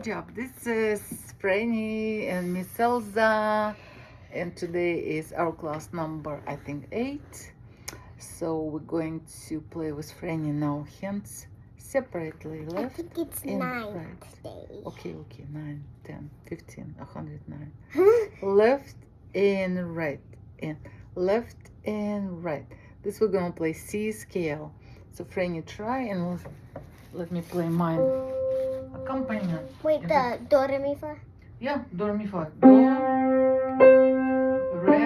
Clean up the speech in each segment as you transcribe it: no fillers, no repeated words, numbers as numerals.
job. This is Franny and Miss Elza, and today is our class number, I think, 8. So we're going to play with Franny now. Hands separately, left I think it's and 9 right. today. Okay, 9, 10, 15, 109. Left and right, and left and right. This we're gonna play C scale. So Franny, try and let me play mine. Accompaniment. Wait, the do re mi fa? Yeah, do re mi fa. Do, re,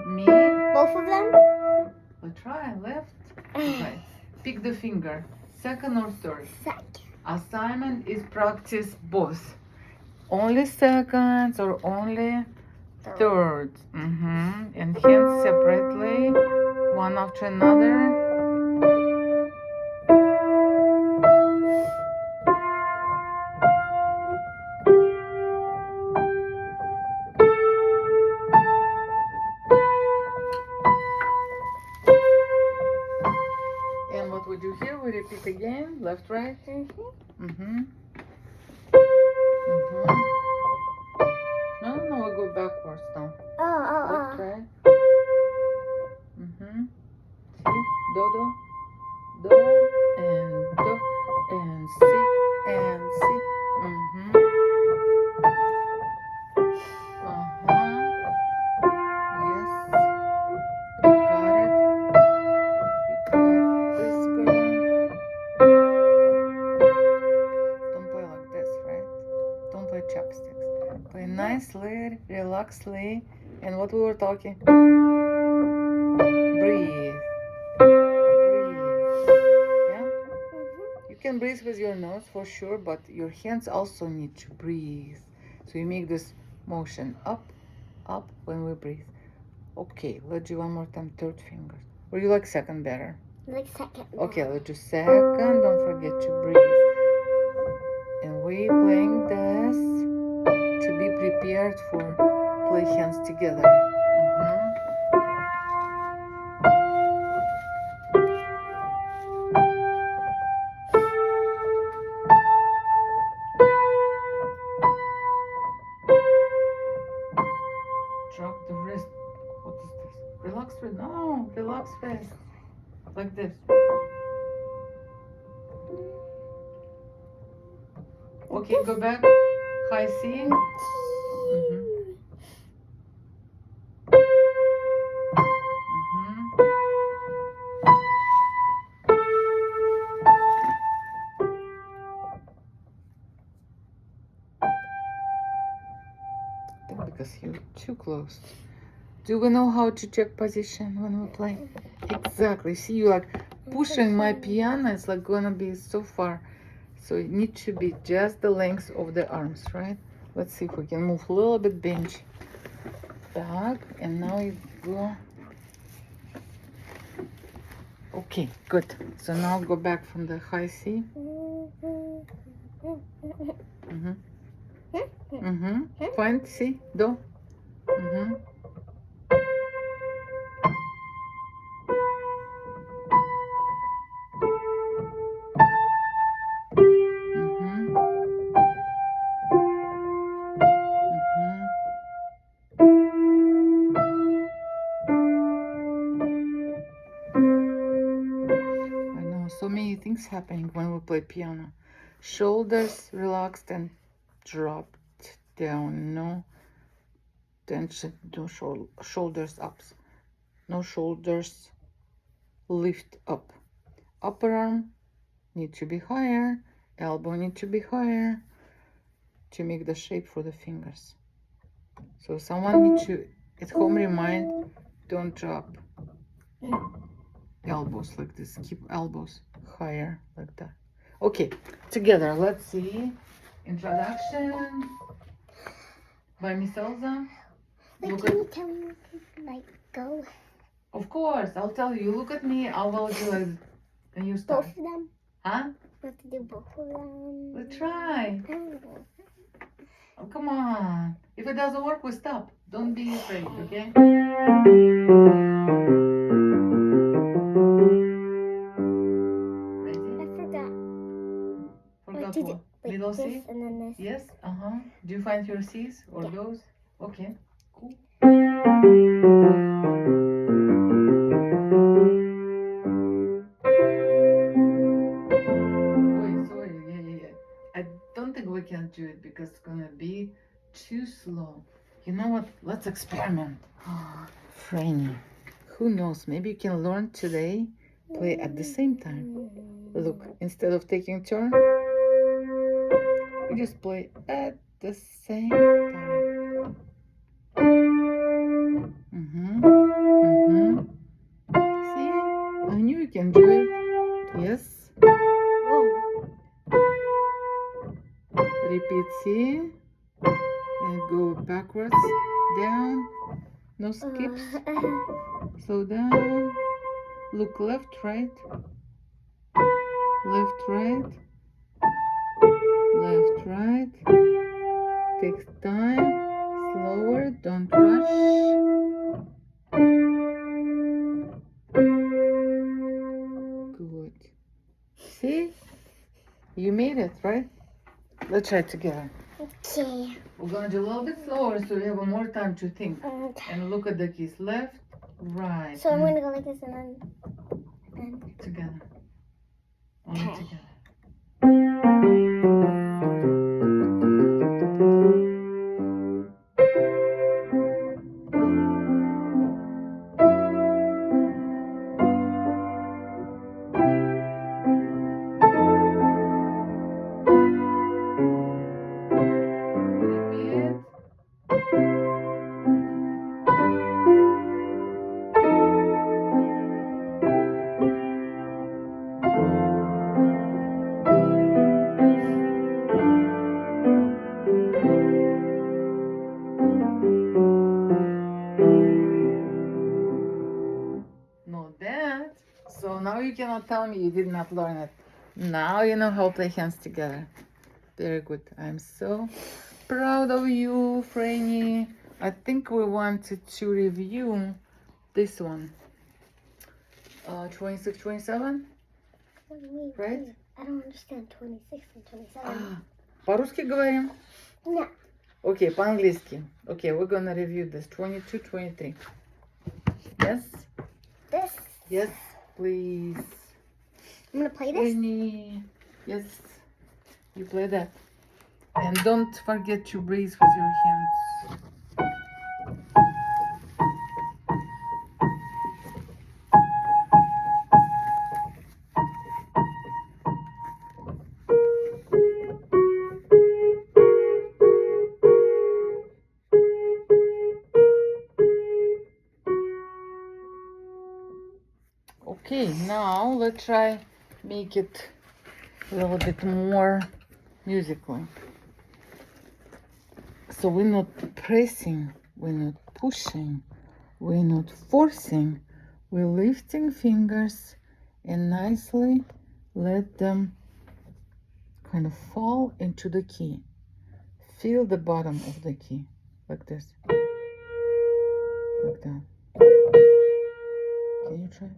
mi. Both of them? Let's try left, right. Pick the finger, second or third. Second. Assignment is practice both. Only seconds or only thirds. And hands separately, one after another. And what we do here, we repeat again, left, right. No, we go backwards now. Left, right. See, do, and si, and si. Yes. Got it. You got this, girl. Don't play like this, right? Don't play chopsticks. Play nicely, relaxedly, and what we were talking. Breathe. Yeah? You can breathe with your nose for sure, but your hands also need to breathe. So you make this motion up when we breathe. Okay, let's do one more time, third finger. Or you like second better? Like second. Okay, let's do second. Don't forget to breathe. And we playing this to be prepared for play hands together. Drop the wrist. What is this? Relax wrist. No, relax wrist. Like this. Okay, go back. High C. Because you're too close. Do we know how to check position when we play? Exactly. See, you like pushing my piano. It's like gonna be so far. So it needs to be just the length of the arms, right? Let's see if we can move a little bit bench back. And now you go. Okay, good. So now go back from the high C. Point C, do. I know so many things happening when we play piano. Shoulders relaxed and dropped down. No tension. No shoulders up. No shoulders lift up. Upper arm need to be higher. Elbow need to be higher to make the shape for the fingers. So someone need to at home remind, don't drop elbows like this. Keep elbows higher like that. Okay, together. Let's see. Introduction by Miss Elza. Wait, can you tell me like go? Of course, I'll tell you. Look at me. I will do it. Can you start? Both of them? Huh? We have to do both of them. Let's try. Oh, come on. If it doesn't work, we stop. Don't be afraid, okay? Ready? I forgot. Forgot to do. what? Like Little this C? and then this. Yes, Do you find your C's or Yeah. those? Okay, cool. Wait, sorry, yeah. I don't think we can do it because it's gonna be too slow. You know what? Let's experiment. Franny, who knows? Maybe you can learn today, play at the same time. Look, instead of taking turn, you just play at the same time. See? I knew you can do it. Yes. Repeat C. And go backwards, down. No skips. Slow down. Look left, right. Left, right. Left, right. Takes time. Slower. Don't rush. Good. See? You made it, right? Let's try it together. Okay. We're gonna do a little bit slower so we have more time to think. Okay. And look at the keys. Left, right. So I'm gonna go like this and then Together. Only Okay. together. Repeat. Not that. So now you cannot tell me you did not learn it. Now you know how to play hands together. Very good. I'm so proud of you, Franny. I think we wanted to review this one. 26, 27, right? I don't understand 26 and 27. По-русски говорим? No. Окей, по-английски. Okay, we're gonna review this. 22, 23. Yes? This. Yes, please. I'm gonna play this. Franny. Yes. You play that. And don't forget to breathe with your hands. Okay, now let's try make it a little bit more musical. So we're not pressing, we're not pushing, we're not forcing, we're lifting fingers and nicely let them kind of fall into the key. Feel the bottom of the key, like this, like that. Can you try?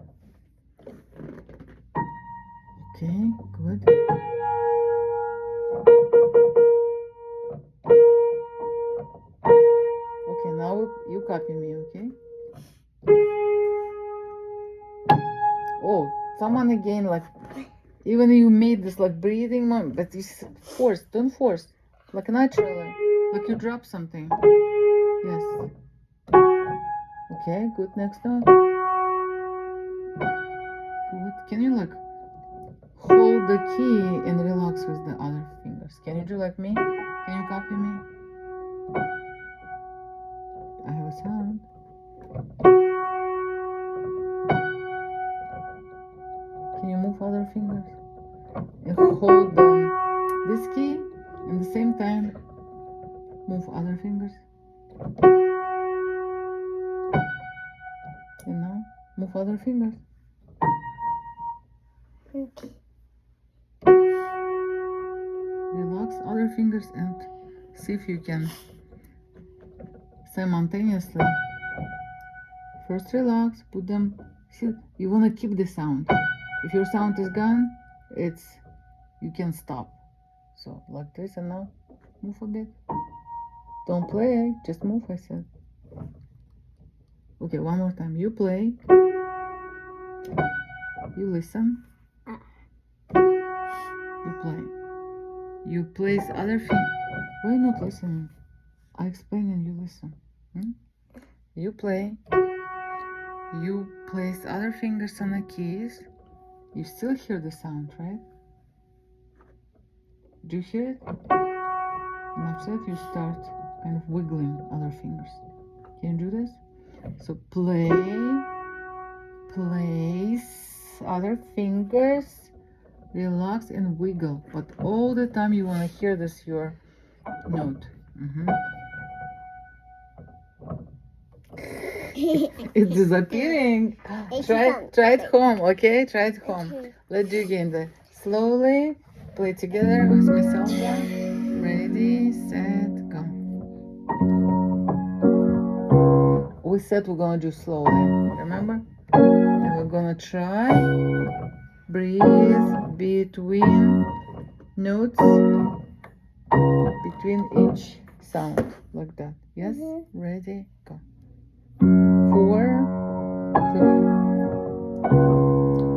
Okay, good. Okay, now you copy me, okay? Oh, someone again, like, even you made this like breathing moment, but you force, don't force, like naturally, like you drop something. Yes. Okay, good. Next note. Good. Can you like hold the key and relax with the other fingers? Can you do like me? Can you copy me? I have a sound. Can you move other fingers? And hold this key and at the same time move other fingers. And now move other fingers. Okay. Relax other fingers and see if you can simultaneously. First relax, put them. See, you want to keep the sound. If your sound is gone, you can stop. So like this, and now move a bit. Don't play, just move, I said. Okay, one more time. You play. You listen. You play. You place other fingers. Why not listening? I explain and you listen. You play. You place other fingers on the keys. You still hear the sound, right? Do you hear it? And after that you start kind of wiggling other fingers. Can you do this? So play, place other fingers, relax and wiggle. But all the time you want to hear this your note. It's disappearing. Try it home, okay? Try it home. Let's do again. Slowly play together with Miss Elza. Ready, set, go. We said we're gonna do slowly, remember? And we're gonna try breathe between notes, between each sound, like that. Yes? Ready, go. 4,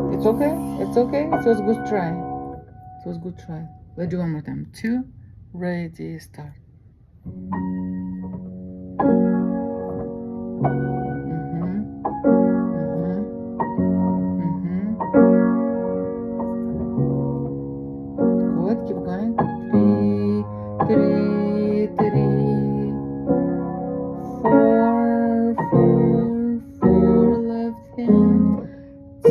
3. It's okay. It's okay. It was good try. It was good try. Let's do one more time. 2, ready, start. Good. Keep going. 3, 3, 3. 4, 4, 4. Left hand. 2,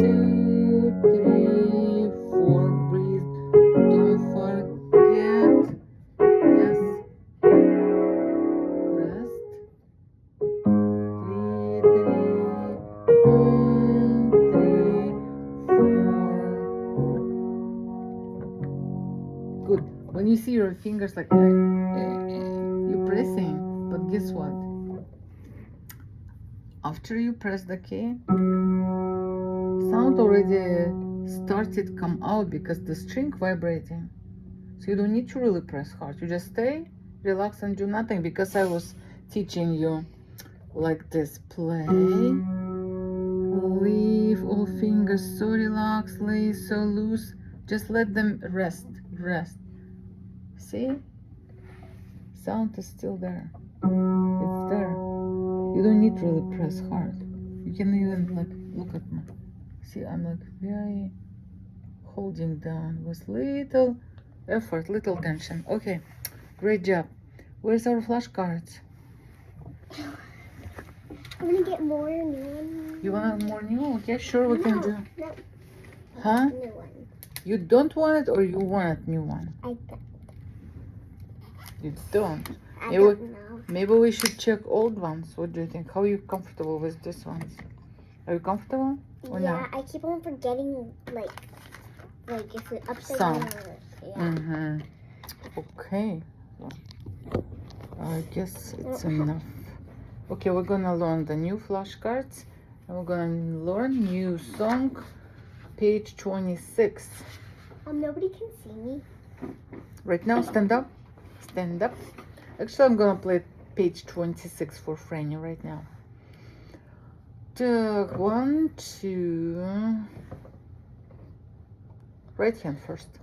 3, 4. Breathe. Don't forget. Yes. Rest. 3, 4. Good. When you see your fingers like you're pressing, but guess what? After you press the key, sound already started come out because the string vibrating. So you don't need to really press hard. You just stay, relax and do nothing, because I was teaching you like this. Play, leave all fingers so relaxed, lay so loose. Just let them rest. See? Sound is still there. It's there. You don't need to really press hard. You can even like look at me. See, I'm like very holding down with little effort, little tension. Okay, great job. Where's our flashcards? I'm gonna get more new ones. You want more new? Okay, sure, we can do. No. Huh? New one. You don't want it or you want a new one? I don't. You don't. I don't know. Maybe we should check old ones. What do you think? How are you comfortable with these ones? Are you comfortable? Or Yeah, no? I keep on forgetting like if it's upside Some. down. Yeah. Okay. Well, I guess it's enough. Okay, we're gonna learn the new flashcards, and we're gonna learn new song, page 26. Nobody can see me. Right now, stand up. Stand up. Actually, I'm gonna play page 26 for Franny right now. 1, 2. Right hand first.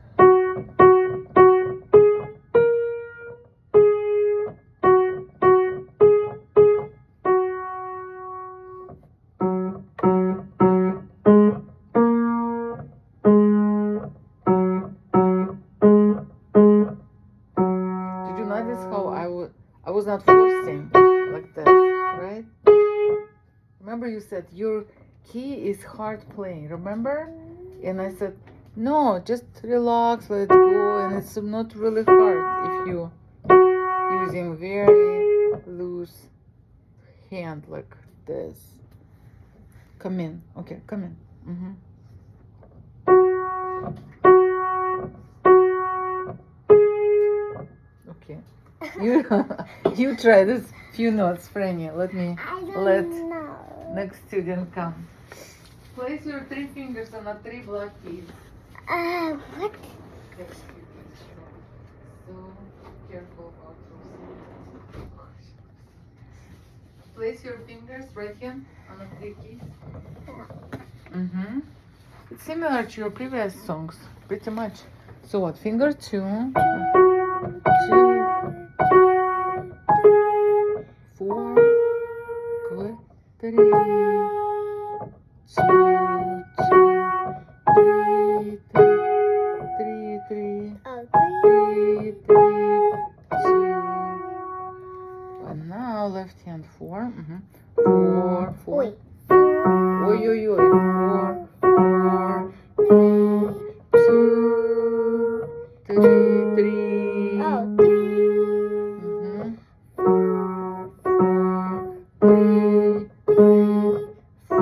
Did you notice how I was not forcing like that, right? Remember you said your key is hard playing, remember? And I said, no, just relax, let it go, and it's not really hard if you using very loose hand like this. Come in, okay, come in. Okay, you try this few notes, Franny. Let next student come. Place your 3 fingers on the 3 black keys. What? place your fingers, right hand, on the three keys. Mm-hmm. It's similar to your previous songs, pretty much. So what? Finger two, two, 4, good, 3, 2, 3, 3, 3, 3, 2. And now left hand 4, 4, 4. Wait. Oi, oi, oi. 4, 4, 3, 2, 3, 3. Oh, 3. Mhm. 3, 4,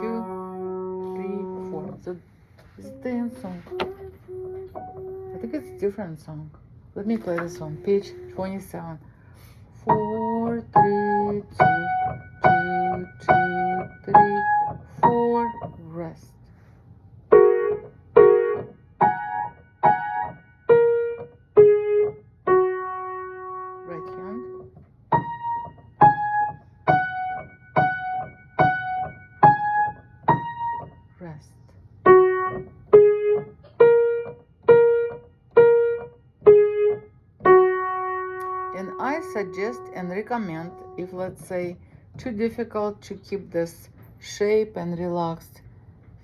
2, 3, 4. So it's the same song. I think it's a different song. Let me play this one. Page 27. 4, 3, 2, 2, 2, 3, 4. Rest. Right hand. Rest. And I suggest and recommend, if let's say too difficult to keep this shape and relaxed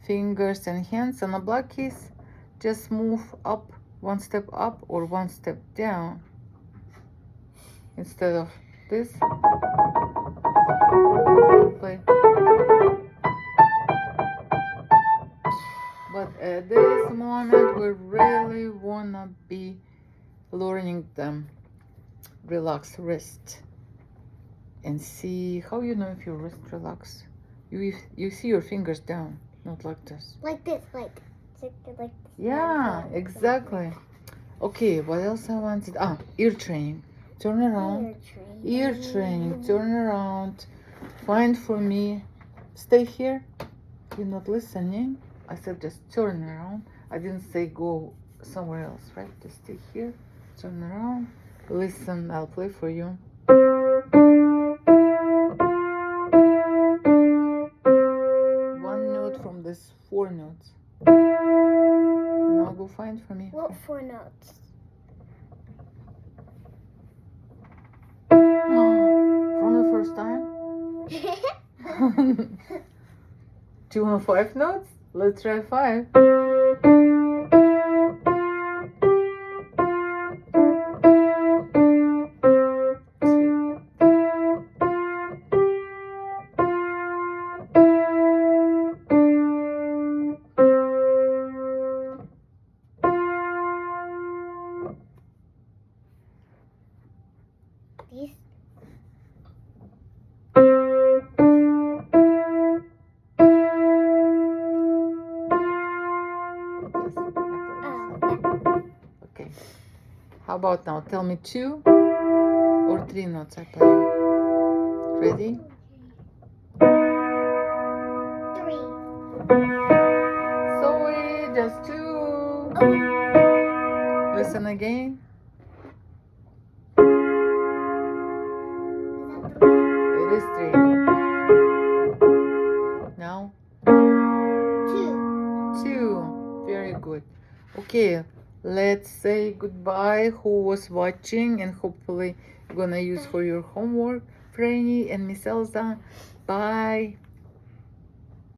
fingers and hands on a black keys, just move up, one step up or one step down instead of this. Play. But at this moment we really wanna be learning them. Relax wrist and see how you know if your wrist relax. You see your fingers down, not like this. Like this, like this. Yeah, exactly. Okay, what else I wanted? Ear training. Turn around. Ear training. Turn around. Find for me. Stay here. You're not listening. I said just turn around. I didn't say go somewhere else, right? Just stay here. Turn around. Listen, I'll play for you. One note from this 4 notes. Now go find for me. What 4 notes? From the first time? Do you want 5 notes? Let's try 5. These. Okay. How about now? Tell me 2 or 3 notes I play. Ready? 3. Sorry, just 2. Listen again. It is 3. Now? 2. Very good. Okay, let's say goodbye who was watching and hopefully gonna use for your homework. Franny and Miss Elza. Bye.